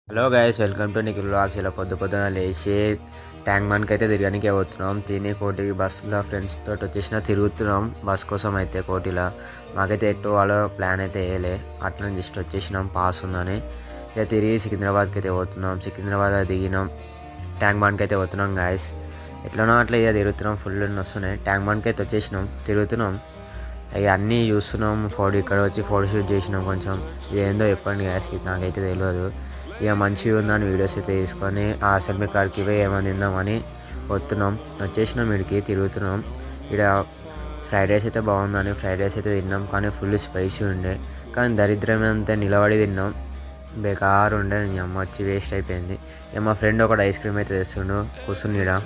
Hello guys, welcome to Nikhil vlogs. ఇలా పొద్దున లేచి ట్యాంక్ బండ్కి అయితే తిరగడానికి పోతున్నాం. తిని కోటికి బస్సులో ఫ్రెండ్స్ తోటి వచ్చేసిన తిరుగుతున్నాం బస్ కోసం. అయితే కోటిలో మాకైతే ఎటు వాళ్ళ ప్లాన్ అయితే వేయలే, అట్లా జస్ట్ వచ్చేసినాం పాస్ ఉందని. ఇక తిరిగి సికింద్రాబాద్కి అయితే పోతున్నాం. సికింద్రాబాద్ దిగినాం, ట్యాంక్ బండ్కి అయితే పోతున్నాం గాయస్. ఎట్లనో అట్లా ఇక తిరుగుతున్నాం, ఫుల్ వస్తున్నాయి. ట్యాంక్ బండ్కి అయితే వచ్చేసినాం, తిరుగుతున్నాం. ఇక అన్నీ చూస్తున్నాం. ఇక్కడ వచ్చి ఫోటో షూట్ చేసినాం. కొంచెం ఇదేందో చెప్పండి గాయస్, నాకైతే తెలియదు. ఇక మంచిగా ఉందని వీడియోస్ అయితే తీసుకొని ఆ అసెంబ్లీ కాడికి పోయి ఏమైనా తిందామని వచ్చేసినాం. ఇడికి తిరుగుతున్నాం. ఇక్కడ ఫ్రైడ్ రైస్ అయితే బాగుందని ఫ్రైడ్ రైస్ అయితే తిన్నాం, కానీ ఫుల్ స్పైసీ ఉండే. కానీ దరిద్రమంతా నిలబడి తిన్నాం, బేకారు ఉండే. అమ్మ వచ్చి వేస్ట్ అయిపోయింది. ఇక మా ఫ్రెండ్ ఒకటి ఐస్ క్రీమ్ అయితే తెస్తుండు, కూర్చుని ఈడ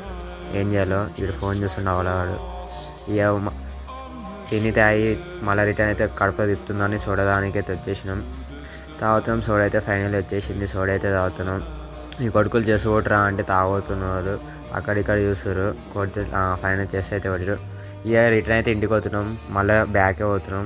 ఏం చేయాలో వీడు ఫోన్ చూస్తుండే అవలవాడు. ఇక తిని తాగి మళ్ళీ రిటర్న్ అయితే కడుపు తిప్పుతుందని చూడడానికి అయితే వచ్చేసినాం. తాగుతున్నాం. సోడా అయితే ఫైనల్ వచ్చేసింది. సోడా అయితే తాగుతున్నాం. ఈ కొడుకులు చేసుకోవట్రా అంటే తాగుతున్నారు, అక్కడిక్కడ చూస్తారు. కొడితే ఫైనల్ చేస్తే అయితే పడారు. ఇక రిటర్న్ అయితే ఇంటికి పోతున్నాం, మళ్ళీ బ్యాకే పోతున్నాం.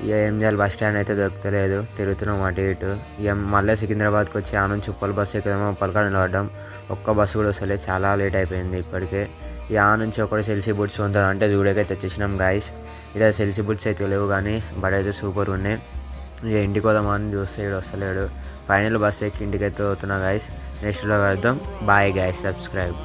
ఇక ఏం చేయాలి, బస్ స్టాండ్ అయితే దొరకలేదు, తిరుగుతున్నాం అటు ఇటు. ఇక మళ్ళీ సికింద్రాబాద్కి వచ్చి ఆ నుంచి ఉప్పల్ బస్సు ఎక్కుదామో ఉప్పల్కాడ నిలబడ్డాం. ఒక్క బస్సు కూడా వస్తలేదు, చాలా లేట్ అయిపోయింది ఇప్పటికే. ఇక ఆ నుంచి ఒకటి సెల్సీ బుట్స్ ఉంటారు అంటే జూడకైతే వచ్చేసినాం గాయస్. ఇక్కడ సెల్సీ బుట్స్ అయితే లేవు, కానీ బట్ అయితే సూపర్ ఉన్నాయి. ఇక ఇంటికి పోదామని చూస్తే ఇక్కడ వస్తలేడు. ఫైనల్ బస్ ఎక్కి ఇంటికి అయితే పోతున్నా గాయస్. నెక్స్ట్లో కలుద్దాం. Bye guys, subscribe.